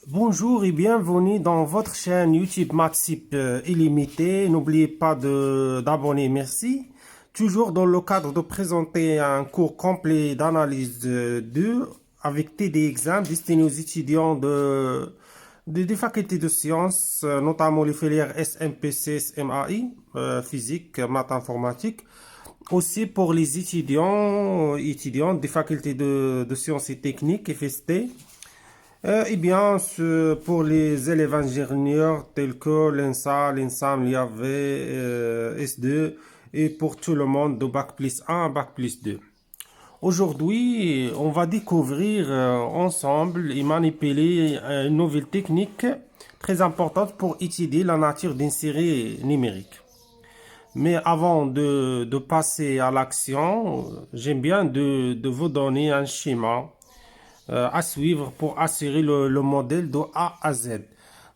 Bonjour et bienvenue dans votre chaîne YouTube Maxip illimité. N'oubliez pas d'abonner, merci. Toujours dans le cadre de présenter un cours complet d'analyse 2 avec TD Exam destiné aux étudiants des facultés de sciences, notamment les filières SMPC, SMAI, physique, maths informatique. Aussi pour les étudiantes des facultés de sciences et techniques, FST. Pour les élèves ingénieurs tels que l'ENSA, l'ENSAM, l'IAV, S2 et pour tout le monde de Bac plus 1 à Bac plus 2. Aujourd'hui, on va découvrir ensemble et manipuler une nouvelle technique très importante pour étudier la nature d'une série numérique. Mais avant de passer à l'action, j'aime bien de vous donner un schéma à suivre pour assurer le modèle de A à Z.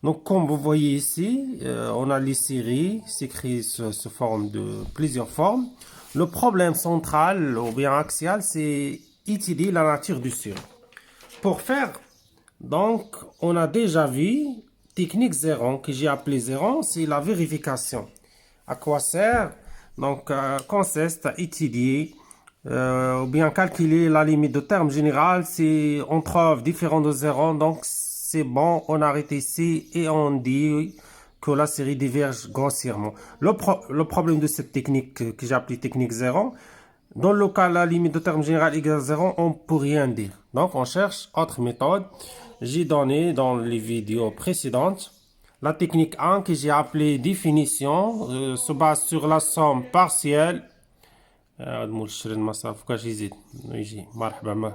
Donc, comme vous voyez ici, on a les séries, s'écrit sous forme de plusieurs formes. Le problème central ou bien axial, c'est étudier la nature du série. Pour faire, donc, on a déjà vu technique 0 que j'ai appelé 0, c'est la vérification. À quoi sert? Donc, consiste à étudier ou bien calculer la limite de terme général. Si on trouve différent de 0, donc c'est bon, on arrête ici et on dit que la série diverge grossièrement. Le problème de cette technique que j'ai appelée technique 0, dans le cas la limite de terme général égale 0, on ne peut rien dire. Donc on cherche autre méthode. J'ai donné dans les vidéos précédentes la technique 1 que j'ai appelée définition, se base sur la somme partielle. مول الشري المصرف فوقاش يزيد يجي مرحبا ما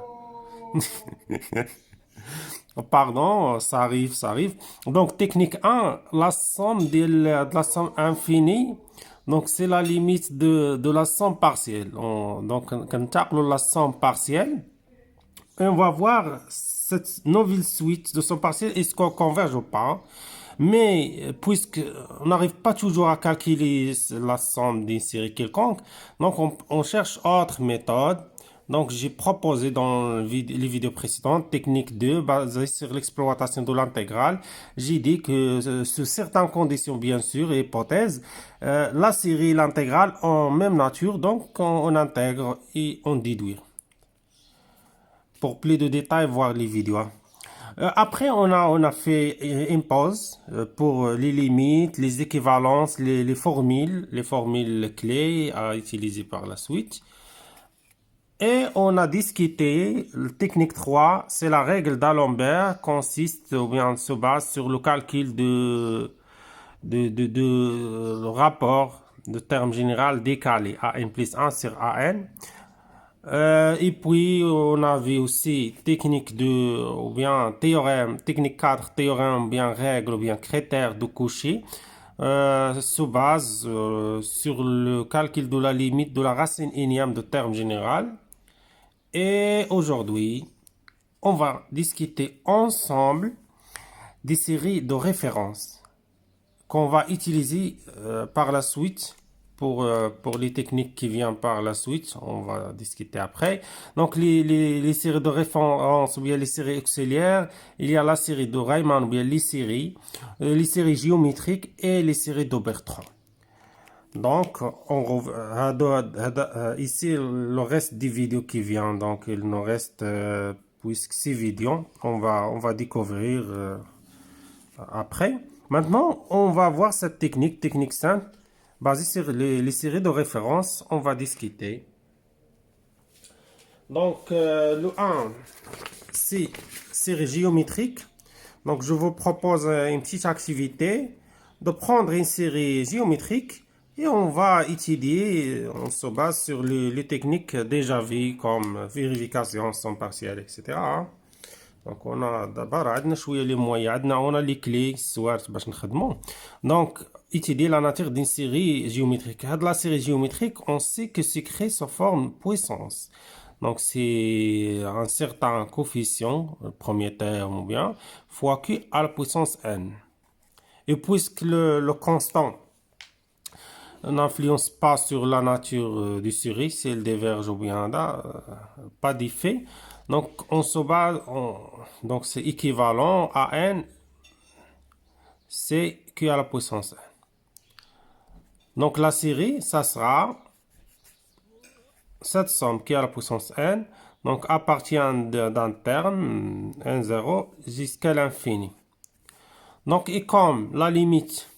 Pardon, ça arrive, ça arrive. Donc, technique 1, la somme de la somme infinie. Donc, c'est la limite de la somme partielle. Donc, quand on la somme partielle, et on va voir cette nouvelle suite de somme partielle, est-ce qu'on converge ou pas. Mais puisqu'on n'arrive pas toujours à calculer la somme d'une série quelconque, donc on cherche autre méthode. Donc j'ai proposé dans les vidéos précédentes, technique 2, basée sur l'exploitation de l'intégrale. J'ai dit que sous certaines conditions, bien sûr, et hypothèses, la série et l'intégrale ont même nature, donc on intègre et on déduit. Pour plus de détails, voir les vidéos. Après, on a fait une pause pour les limites, les équivalences, les formules clés à utiliser par la suite. Et on a discuté, la technique 3, c'est la règle d'Alembert, consiste ou bien se base sur le calcul le rapport de terme général décalé, AN plus 1 sur AN. Et puis, on avait aussi technique ou bien théorème, technique 4, théorème, ou bien règle, ou bien critère de Cauchy, se base sur le calcul de la limite de la racine énième de terme général. Et aujourd'hui, on va discuter ensemble des séries de références qu'on va utiliser par la suite pour les techniques qui viennent par la suite. On va discuter après. Donc, les séries de référence ou bien les séries auxiliaires, il y a la série de Riemann ou bien les séries géométriques et les séries de Bertrand. Donc, ici, le reste des vidéos qui viennent, donc il nous reste, puisque ces vidéos, on va découvrir après. Maintenant, on va voir cette technique 5, basée sur les séries de référence. On va discuter. Donc, le 1, c'est série géométrique. Donc, je vous propose une petite activité de prendre une série géométrique et on va étudier, on se base sur les techniques déjà vues comme vérification, somme partielle, etc. Donc, on a d'abord les moyens, on a les clés, donc, étudier la nature d'une série géométrique. La série géométrique, on sait que c'est créé sous forme puissance. Donc, c'est un certain coefficient, le premier terme ou bien, fois q à la puissance n. Et puisque le constant n'influence pas sur la nature du série, si elle diverge ou bien là, pas d'effet. Donc, on se base, donc c'est équivalent à n, c'est q à la puissance n. Donc, la série, ça sera cette somme q à la puissance n, donc à partir d'un terme, n0, jusqu'à l'infini. Donc, et comme la limite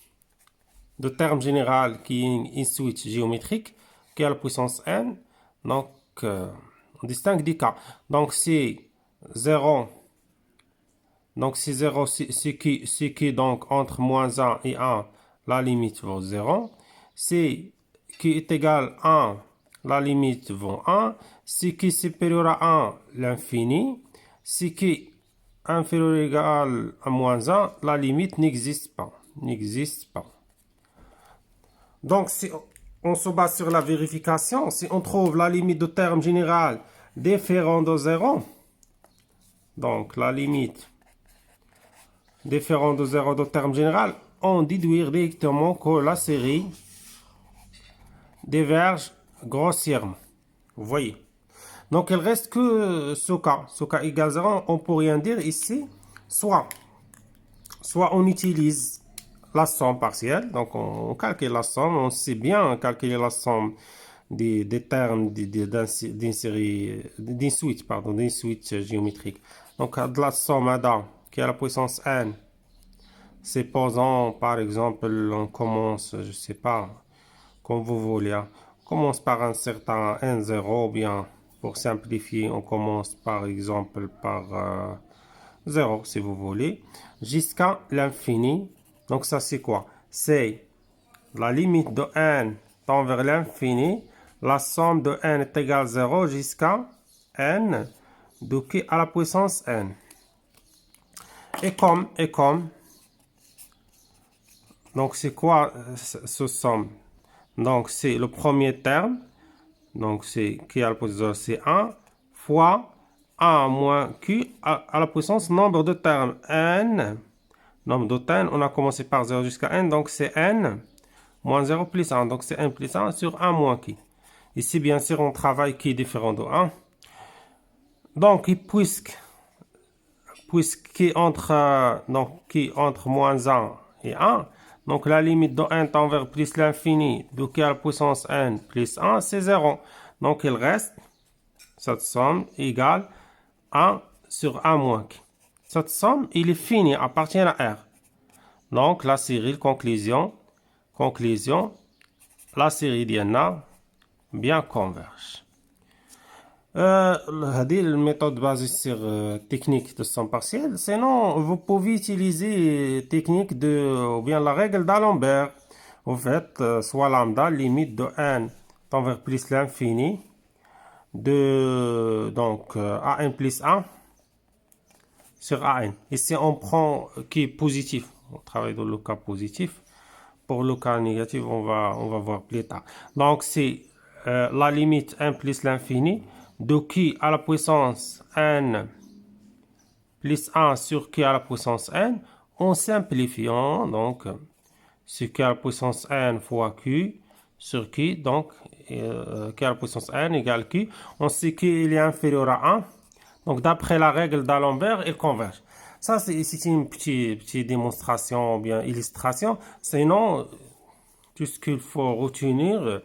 de terme général qui est une suite géométrique, qui a la puissance n, donc on distingue des cas. Donc c'est 0, donc c'est 0, c'est qui donc entre moins 1 et 1, la limite vaut 0. C'est qui est égal à 1, la limite vaut 1. C'est qui est supérieur à 1, l'infini. C'est qui est inférieur ou égal à moins 1, la limite n'existe pas. N'existe pas. Donc, si on se base sur la vérification, si on trouve la limite de terme général différente de 0, donc la limite différente de 0 de terme général, on déduit directement que la série diverge grossièrement. Vous voyez. Donc, il reste que ce cas égale 0, on peut rien dire ici. Soit on utilise la somme partielle, donc on calcule la somme, on sait bien calculer la somme des termes d'une série, d'une suite géométrique. Donc de la somme ADA qui a la puissance n, supposons par exemple on commence, je sais pas, comme vous voulez, on commence par un certain n0, ou bien pour simplifier on commence par exemple par 0 si vous voulez, jusqu'à l'infini. Donc ça c'est quoi? C'est la limite de n tend vers l'infini, la somme de n est égale à 0 jusqu'à n de q à la puissance n. Et comme, donc c'est quoi ce somme? Donc c'est le premier terme, donc c'est q à la puissance c'est 1 fois 1 moins q à la puissance nombre de termes n. Nombre de termes, on a commencé par 0 jusqu'à n, donc c'est n moins 0 plus 1, donc c'est n plus 1 sur 1 moins qui. Ici, bien sûr, on travaille qui est différent de 1. Donc, puisqu'il entre, entre moins 1 et 1, donc la limite de n tend vers plus l'infini de q à la puissance n plus 1, c'est 0. Donc, il reste cette somme égale 1 sur 1 moins qui. Cette somme, il est fini, appartient à R. Donc, la série, conclusion, la série d'INA bien converge. هذه الميثode basée sur technique de somme partielle. Sinon, vous pouvez utiliser technique ou bien la règle d'Alembert. Vous faites soit lambda, limite de n tend vers plus l'infini, donc an plus 1 sur an. Ici, on prend qui est positif. On travaille dans le cas positif. Pour le cas négatif, on va voir plus tard. Donc, c'est la limite n plus l'infini de q à la puissance n plus 1 sur q à la puissance n en simplifiant. Donc, c'est q à la puissance n fois q sur q. Donc, q à la puissance n égale q. On sait qu'il est inférieur à 1. Donc, d'après la règle d'Alembert, il converge. Ça, c'est une petite démonstration ou bien illustration. Sinon, tout ce qu'il faut retenir,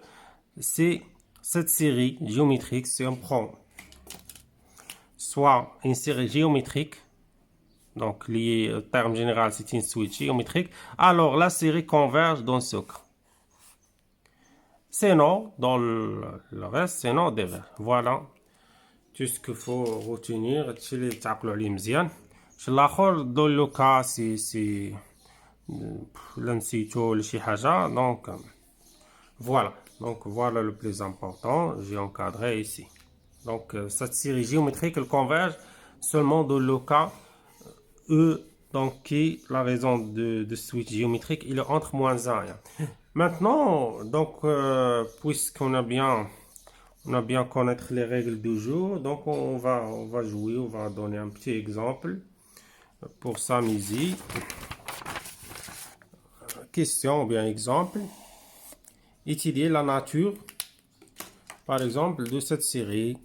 c'est cette série géométrique. Si on prend soit une série géométrique, donc liée au terme général, c'est une suite géométrique, alors la série converge dans ce cas. Sinon, dans le reste, sinon, diverge. Voilà tout ce qu'il faut retenir. Dans le cas si l'NCTO le chihaja, donc voilà le plus important, j'ai encadré ici. Donc cette série géométrique elle converge seulement dans le cas E, donc qui la raison de suite géométrique il est entre moins 1. Maintenant donc puisqu'on a bien connaître les règles du jeu, donc on va jouer, on va donner un petit exemple pour s'amuser. Question ou bien exemple. Étudier la nature, par exemple, de cette série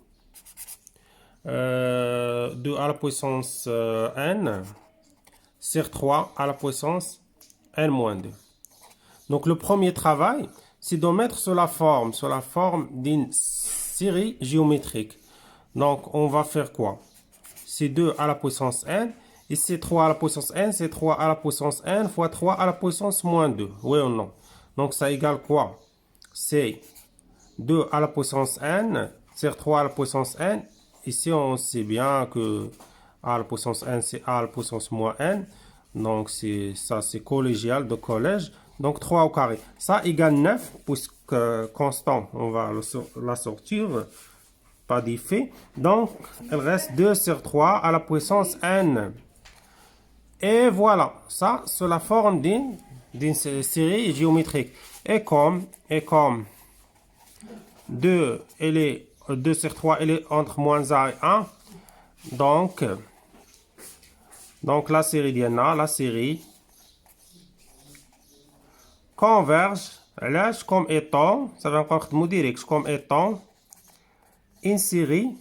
2 à la puissance n sur 3 à la puissance n-2. Donc le premier travail, c'est de mettre sur la forme d'une série géométrique. Donc on va faire quoi? C'est 2 à la puissance n, et c'est 3 à la puissance n, c'est 3 à la puissance n fois 3 à la puissance moins 2. Oui ou non? Donc ça égale quoi? C'est 2 à la puissance n, c'est 3 à la puissance n. Ici on sait bien que a à la puissance n, c'est a à la puissance moins n. Donc ça c'est collégial de collège. Donc 3 au carré. Ça égale 9, puisque constant, on va la sortir. Pas d'effet. Donc, il reste 2 sur 3 à la puissance n. Et voilà. Ça, c'est la forme d'une série géométrique. Et comme 2, 2 sur 3, elle est entre moins 1 et 1. Donc la série d'Iana, la série converge, lâche comme étant, ça va encore me dire comme étant une série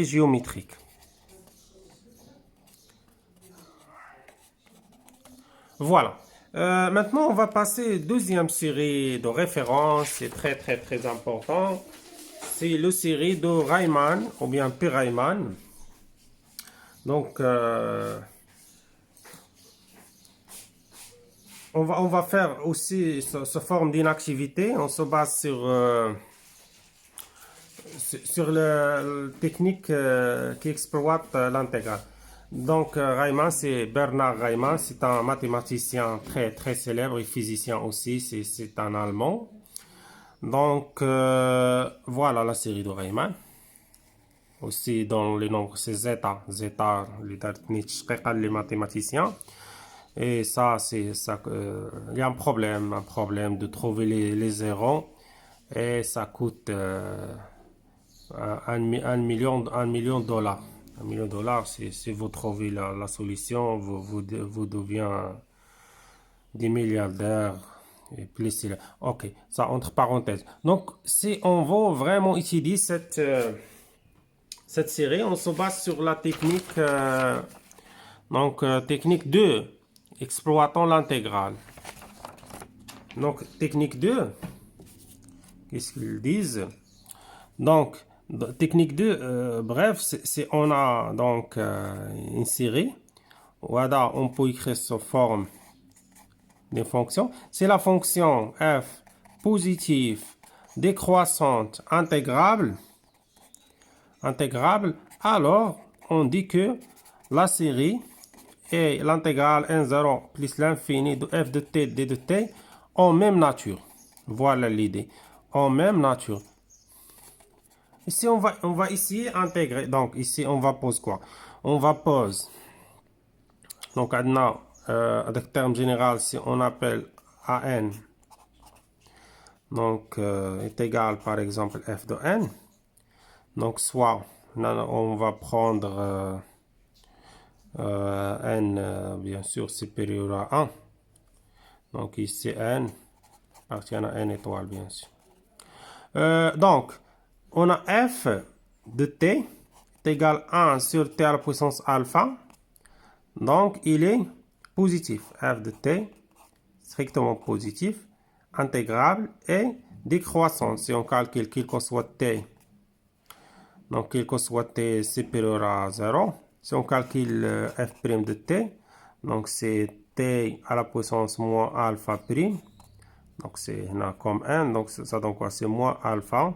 géométrique. Voilà. Maintenant, on va passer deuxième série de référence. C'est très, très, très important. C'est la série de Riemann, ou bien P. Riemann. Donc, on va faire aussi ce forme d'inactivité. On se base sur la technique qui exploite l'intégrale. Donc, Riemann, c'est Bernard Riemann, c'est un mathématicien très, très célèbre et physicien aussi, c'est un Allemand. Donc, voilà la série de Riemann. Aussi, dans les nombres, c'est zeta, les mathématiciens. Et ça, il y a un problème de trouver les zéros, et ça coûte un million de dollars. $1 million, si vous trouvez la solution, vous devenez des milliardaires. Et plus, ok, ça entre parenthèses. Donc, si on veut vraiment utiliser cette série, on se base sur la technique, technique 2, exploitant l'intégrale. Donc, technique 2, qu'est-ce qu'ils disent? Donc, technique 2, bref, on a donc une série. Voilà, on peut écrire sous forme de fonction. C'est la fonction f positive décroissante intégrable. Alors, on dit que la série et l'intégrale n0 plus l'infini de f de t d de t ont même nature. Voilà l'idée. En même nature. Ici, on va ici intégrer. Donc, ici, on va poser quoi? On va poser. Donc, maintenant, avec terme général, si on appelle AN, donc, est égal, par exemple, f de n. Donc, soit, on va prendre n, bien sûr, supérieur à 1. Donc, ici, n appartient à n étoile, bien sûr. Donc, on a f de t est égal à 1 sur t à la puissance alpha. Donc, il est positif. F de t, strictement positif, intégrable et décroissant. Si on calcule quel que soit t, donc quel que soit t supérieur à 0, si on calcule f' de t, donc c'est t à la puissance moins alpha prime. Donc, c'est comme 1, donc ça donne quoi? C'est moins alpha.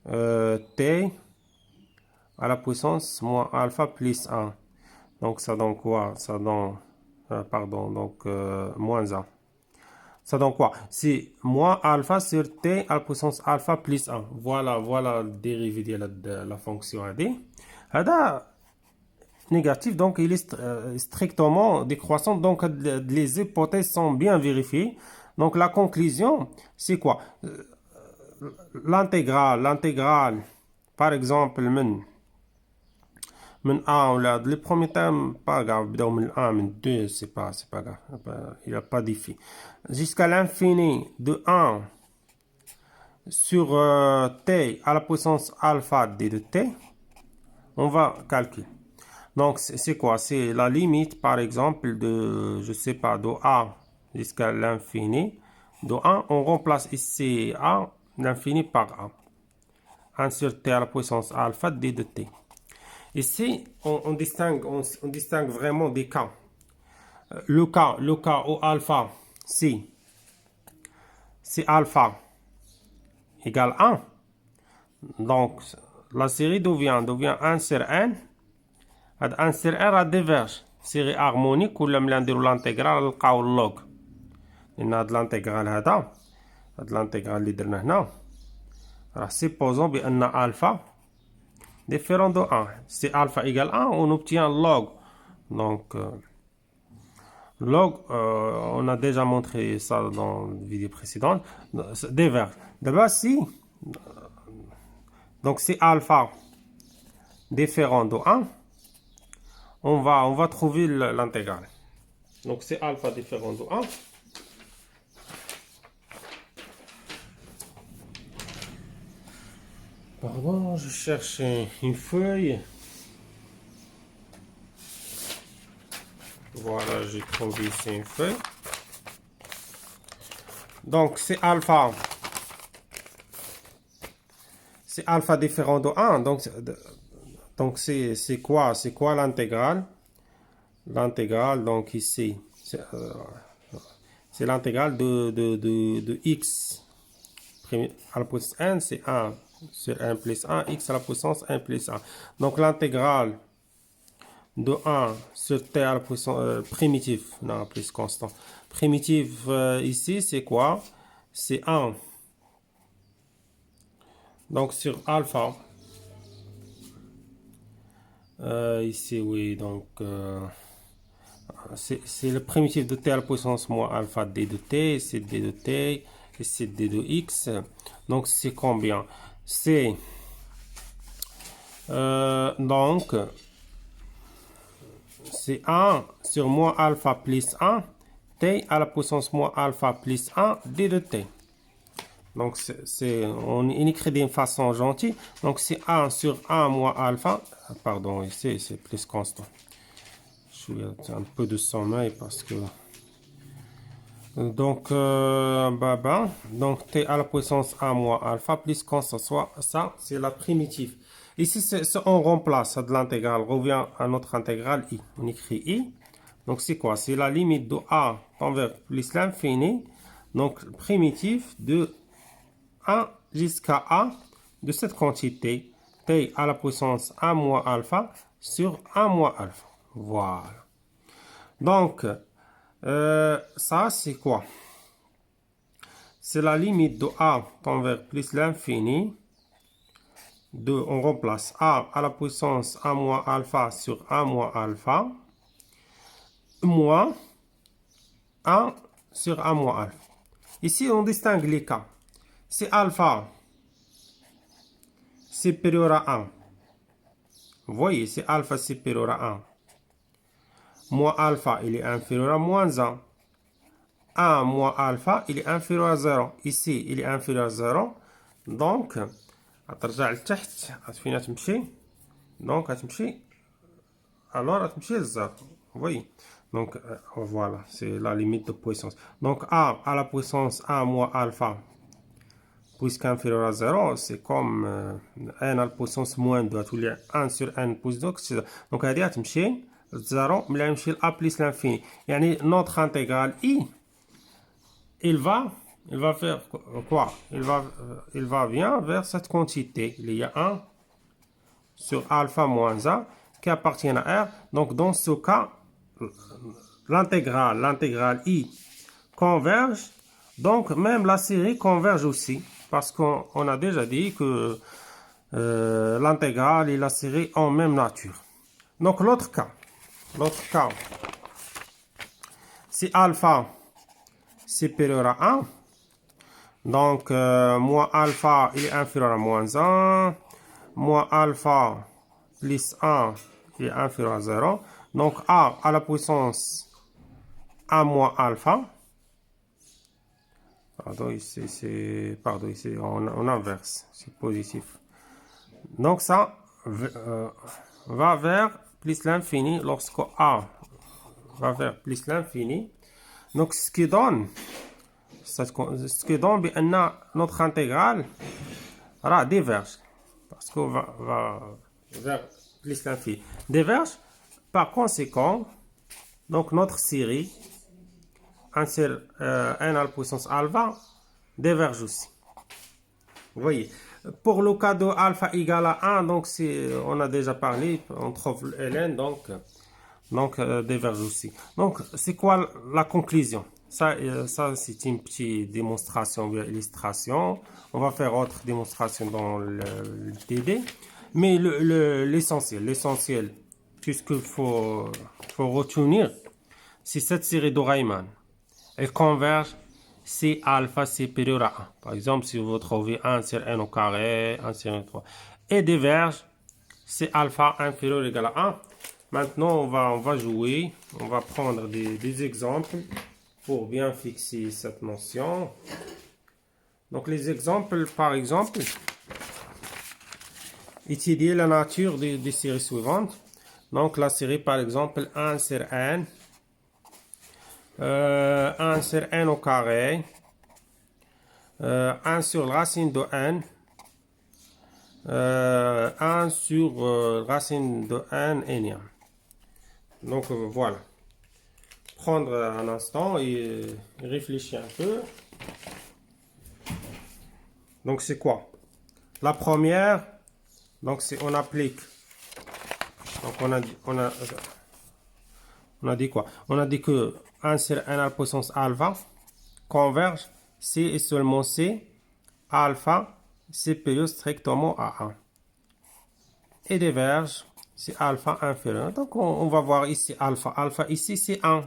T à la puissance moins alpha plus 1. Donc, ça donne quoi? Ça donne, moins 1. Ça donne quoi? C'est moins alpha sur t à la puissance alpha plus 1. Voilà le dérivé de la fonction AD. Ada négatif, donc il est strictement décroissant. Donc, les hypothèses sont bien vérifiées. Donc, la conclusion, c'est quoi? L'intégrale, par exemple, من A ou les premiers termes, pas grave, من 1, من 2, c'est pas grave, il n'y a pas d'effet. Jusqu'à l'infini de 1 sur t à la puissance alpha d de t, on va calculer. Donc, c'est quoi? C'est la limite, par exemple, de, je sais pas, de a jusqu'à l'infini. De 1, on remplace ici a, l'infini par a. 1 sur t à la puissance alpha d de t. Ici, on distingue vraiment des cas. Le cas où alpha, si alpha égale 1, donc la série devient 1 sur n. 1 sur n راه ديفيرج série harmonique ولا ملي نديرو l'intégral نلقاو اللوغ لان هاد l'intégral هذا l'intégral اللي درنا هنا راه supposons بان alpha différent de 1. Si alpha égale 1, on obtient log. Donc log, on a déjà montré ça dans la vidéo précédente, déverge. D'abord si donc si alpha différent de 1, on va trouver l'intégrale. Donc c'est alpha différent de 1. Pardon, je cherche une feuille. Voilà, j'ai trouvé ici une feuille. Donc c'est alpha. C'est alpha différent de 1. Donc c'est quoi? C'est quoi l'intégrale? L'intégrale, donc ici, c'est l'intégrale de x à la puissance n, c'est 1 sur 1 plus 1, x à la puissance 1 plus 1. Donc l'intégrale de 1 sur t à la puissance primitive, non, plus constant. Primitive ici, c'est quoi? C'est 1. Donc sur alpha. Ici, oui, donc c'est le primitif de t à la puissance moins alpha d de t, c'est d de t, et c'est d de x. Donc c'est combien? C'est donc c'est 1 sur moins alpha plus 1, t à la puissance moins alpha plus 1, d de t. Donc on écrit d'une façon gentille. Donc c'est 1 sur 1 moins alpha. Pardon, ici c'est plus constant. Je suis un peu de sommeil parce que donc donc t à la puissance 1 moins alpha plus constant, soit ça c'est la primitive. Ici on remplace de l'intégrale, revient à notre intégrale i, on écrit i. Donc c'est quoi? C'est la limite de a tend vers plus l'infini, donc primitive de 1 jusqu'à a de cette quantité t à la puissance 1 moins alpha sur 1 moins alpha. Voilà. Donc, ça, c'est quoi? C'est la limite de a tend vers plus l'infini. On remplace a à la puissance 1 moins alpha sur 1 moins alpha, moins 1 sur 1 moins alpha. Ici, on distingue les cas. Si alpha supérieur à 1, vous voyez, c'est alpha supérieur à 1. Moins alpha, il est inférieur à moins 1. 1 moins alpha, il est inférieur à 0. Ici, il est inférieur à 0. Donc, غترجع لتحت فين تمشي. Donc, غتمشي. Alors, غتمشي ل0. Vous voyez. Donc, voilà, c'est la limite de puissance. Donc, a à la puissance 1 moins alpha, puisqu'inférieur à 0, c'est comme n à la puissance moins 2. tous les 1 sur n plus 2. Donc, هذه غتمشي 0 ملي يمشي ل a plus l'infini. يعني notre intégrale i, il va faire quoi? Il va bien vers cette quantité. Il y a 1 sur alpha moins 1 qui appartient à R. Donc, dans ce cas, l'intégrale i converge. Donc, même la série converge aussi. Parce qu'on a déjà dit que l'intégrale et la série ont même nature. Donc, l'autre cas, si alpha supérieur à 1, donc moins alpha il est inférieur à moins 1, moins alpha plus 1 il est inférieur à 0, donc a à la puissance 1 moins alpha, Pardon, ici, c'est en inverse. C'est positif. Donc, ça va vers plus l'infini lorsque A va vers plus l'infini. Donc, ce qui donne bien notre intégrale diverge. Parce qu'on va vers plus l'infini. Diverge. Par conséquent, donc notre série, 1 sur n à la puissance alpha, diverge aussi. Vous voyez. Pour le cas de alpha égale à 1, donc on a déjà parlé, on trouve ln, donc diverge aussi. Donc, c'est quoi la conclusion? Ça c'est une petite démonstration ou illustration. On va faire autre démonstration dans le TD. Mais l'essentiel, puisqu'il faut retenir, c'est cette série de Riemann. Elle converge si alpha c'est supérieur à 1. Par exemple, si vous trouvez 1 sur n au carré, 1 sur n 3. Et diverge si alpha inférieur ou égal à 1. Maintenant, on va jouer. On va prendre des exemples pour bien fixer cette notion. Donc, les exemples, par exemple, étudier la nature des séries suivantes. Donc, la série, par exemple, 1 sur n. 1 sur n au carré, 1 sur racine de n, 1 sur racine de n énième. Donc voilà. Prendre un instant et réfléchir un peu. Donc c'est quoi? La première, donc on applique. Donc on a dit quoi? On a dit que 1 sur n à la puissance alpha converge si et seulement si alpha supérieur strictement à 1. Et diverge si alpha inférieur. Donc on va voir ici alpha. Alpha ici c'est 1.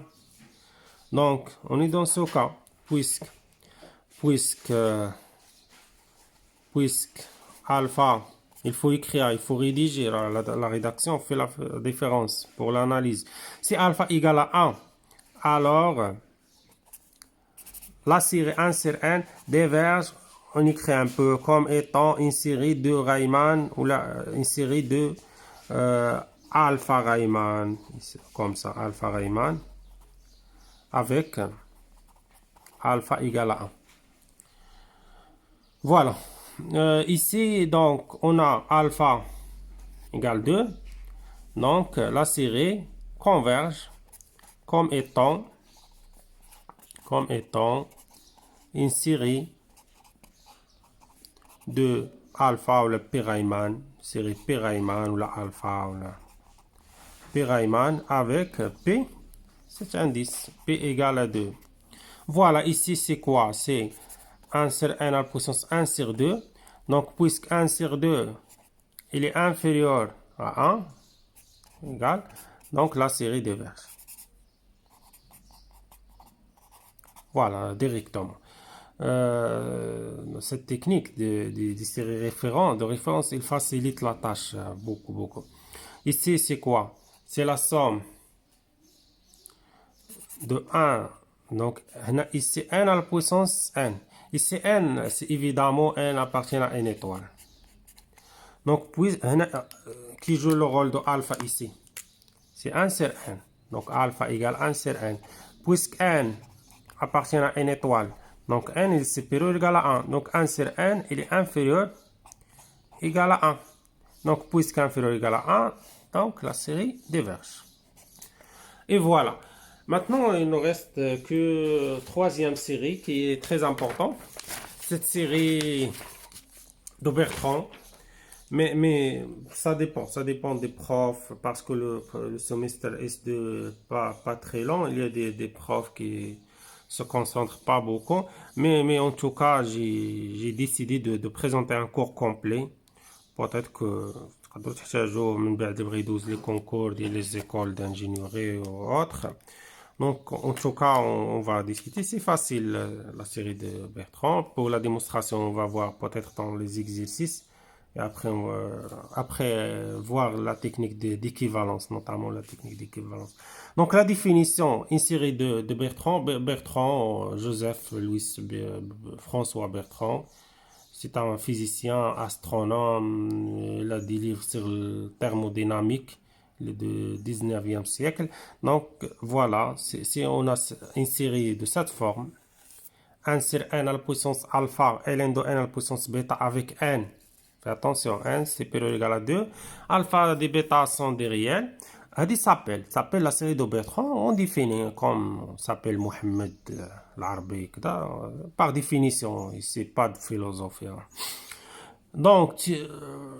Donc on est dans ce cas. Puisque alpha, il faut écrire, il faut rédiger. La rédaction fait la différence pour l'analyse. Si alpha égale à 1, alors la série 1 sur n diverge, on écrit un peu comme étant une série de Riemann ou une série de alpha Riemann, comme ça, alpha Riemann, avec alpha égale à 1. Voilà. Ici, donc, on a alpha égale 2. Donc, la série converge comme étant une série de alpha ou le P Riemann, série P Riemann ou la alpha ou la P Riemann avec P, c'est un indice, P égale à 2. Voilà, ici c'est quoi? C'est 1 sur n à la puissance 1 sur 2. Donc, puisque 1 sur 2, il est inférieur à 1, égal, donc la série diverge. Voilà, directement. Cette technique de séries de référence, il facilite la tâche beaucoup. Ici, c'est quoi? C'est la somme de 1. Donc, ici, n à la puissance n. Ici, n, c'est évidemment n appartient à n étoile. Donc, qui joue le rôle de alpha ici? C'est 1 sur n. Donc, alpha égale 1 sur n. Puisque n appartient à n étoile, donc n est supérieur ou égal à 1. Donc 1 sur n, il est inférieur égal à 1. Donc puisque inférieur égal à 1, donc la série diverge. Et voilà. Maintenant, il ne reste que troisième série qui est très importante. Cette série de Bertrand. Mais ça dépend des profs, parce que le semestre S2 pas très long. Il y a des profs qui se concentrent pas beaucoup. Mais en tout cas, j'ai décidé de présenter un cours complet. Peut-être que d'autres jours, les concours et les écoles d'ingénierie ou autres. Donc, en tout cas, on va discuter. C'est facile, la série de Bertrand. Pour la démonstration, on va voir peut-être dans les exercices et après voir la technique d'équivalence, notamment la technique d'équivalence. Donc la définition, une série de Bertrand, Joseph Louis François Bertrand. C'est un physicien, astronome, il a des livres sur le thermodynamique du 19e siècle. Donc voilà, si on a une série de cette forme, 1 sur n à la puissance alpha, ln de n à la puissance bêta avec n. Fais attention, n c'est supérieur ou égal à 2. Alpha et bêta sont des réels. Ça s'appelle la série de Bertrand. On définit comme on s'appelle Mohamed l'Arabi. Par définition, c'est pas de philosophie. Donc,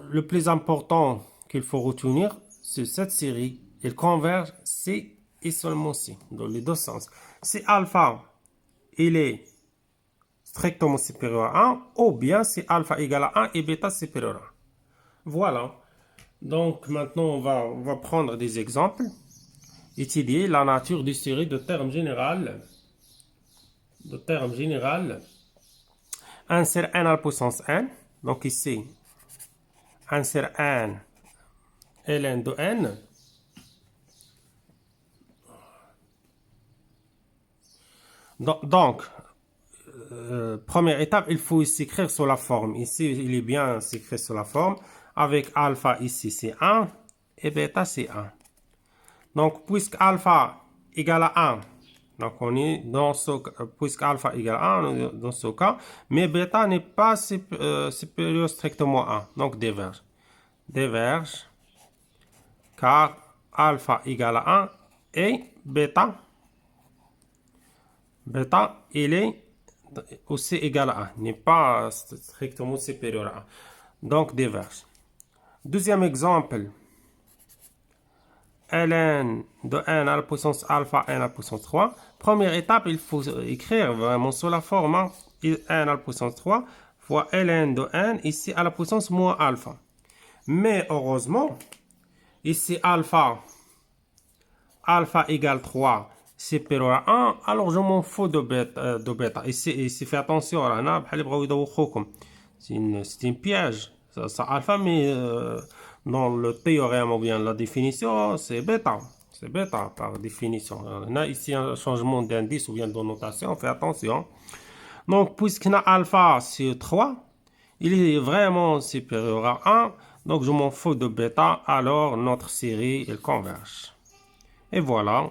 le plus important qu'il faut retenir, c'est cette série. Elle converge C et seulement C, dans les deux sens. Si alpha, il est strictement supérieur à 1, ou bien si alpha égale à 1 et bêta supérieur à 1. Voilà. Donc maintenant, on va prendre des exemples. Étudier la nature d'une série de termes général. 1 sur n à la puissance n. Donc ici, 1 sur n, ln de n. Donc, première étape, il faut s'écrire sur la forme. Ici, il est bien s'écrire sur la forme. Avec alpha, ici, c'est 1. Et bêta, c'est 1. Donc, puisque alpha égale à 1, donc on est dans ce puisque alpha égale à 1, on est dans ce cas, mais bêta n'est pas supérieur strictement à 1. Donc, diverge. Diverge, car alpha égale à 1 et bêta, il est aussi égal à 1, n'est pas strictement supérieur à 1. Donc, diverge. Deuxième exemple, ln de n à la puissance alpha n à la puissance 3. Première étape, il faut écrire vraiment sur la forme n à la puissance 3 fois ln de n ici à la puissance moins alpha. Mais heureusement, ici alpha égale 3 supérieur à 1, alors je m'en fous de bêta. Ici, fais attention, c'est une piège. Ça alpha, mais dans le théorème ou bien la définition, c'est bêta. C'est bêta par définition. On a ici un changement d'indice ou bien de notation, fais attention. Donc, puisqu'on a alpha sur 3, il est vraiment supérieur à 1. Donc, je m'en fous de bêta, alors notre série, elle converge. Et voilà.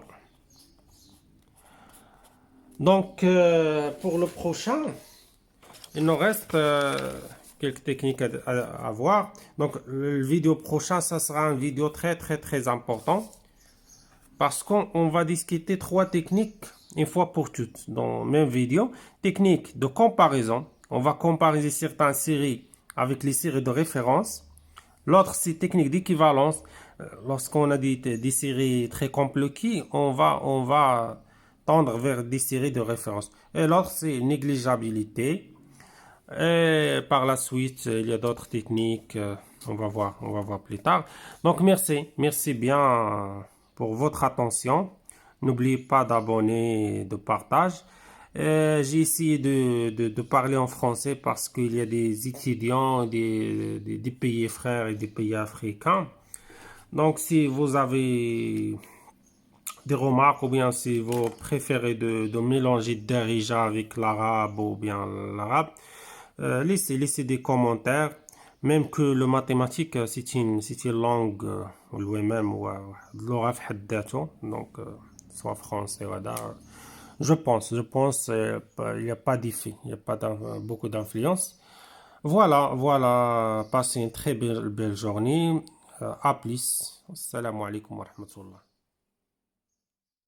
Donc, pour le prochain, il nous reste quelques techniques à voir. Donc, le vidéo prochain, ça sera une vidéo très important. Parce qu'on va discuter 3 techniques une fois pour toutes dans la même vidéo. Technique de comparaison. On va comparer certaines séries avec les séries de référence. L'autre, c'est technique d'équivalence. Lorsqu'on a des séries très compliquées, on va tendre vers des séries de référence. Et l'autre, c'est négligeabilité. Et par la suite, il y a d'autres techniques. On va voir plus tard. Donc, merci bien pour votre attention. N'oubliez pas d'abonner et de partager. J'ai essayé de parler en français parce qu'il y a des étudiants des pays frères et des pays africains. Donc, si vous avez des remarques ou bien si vous préférez de mélanger Darija avec l'arabe ou bien l'arabe, laissez des commentaires. Même que le mathématique, c'est une langue lui-même ou donc soit français ou je pense il n'y a pas d'effet, il n'y a pas beaucoup d'influence. Voilà, passez une très belle journée. À plus. Assalamu alaikum wa rahmatullah.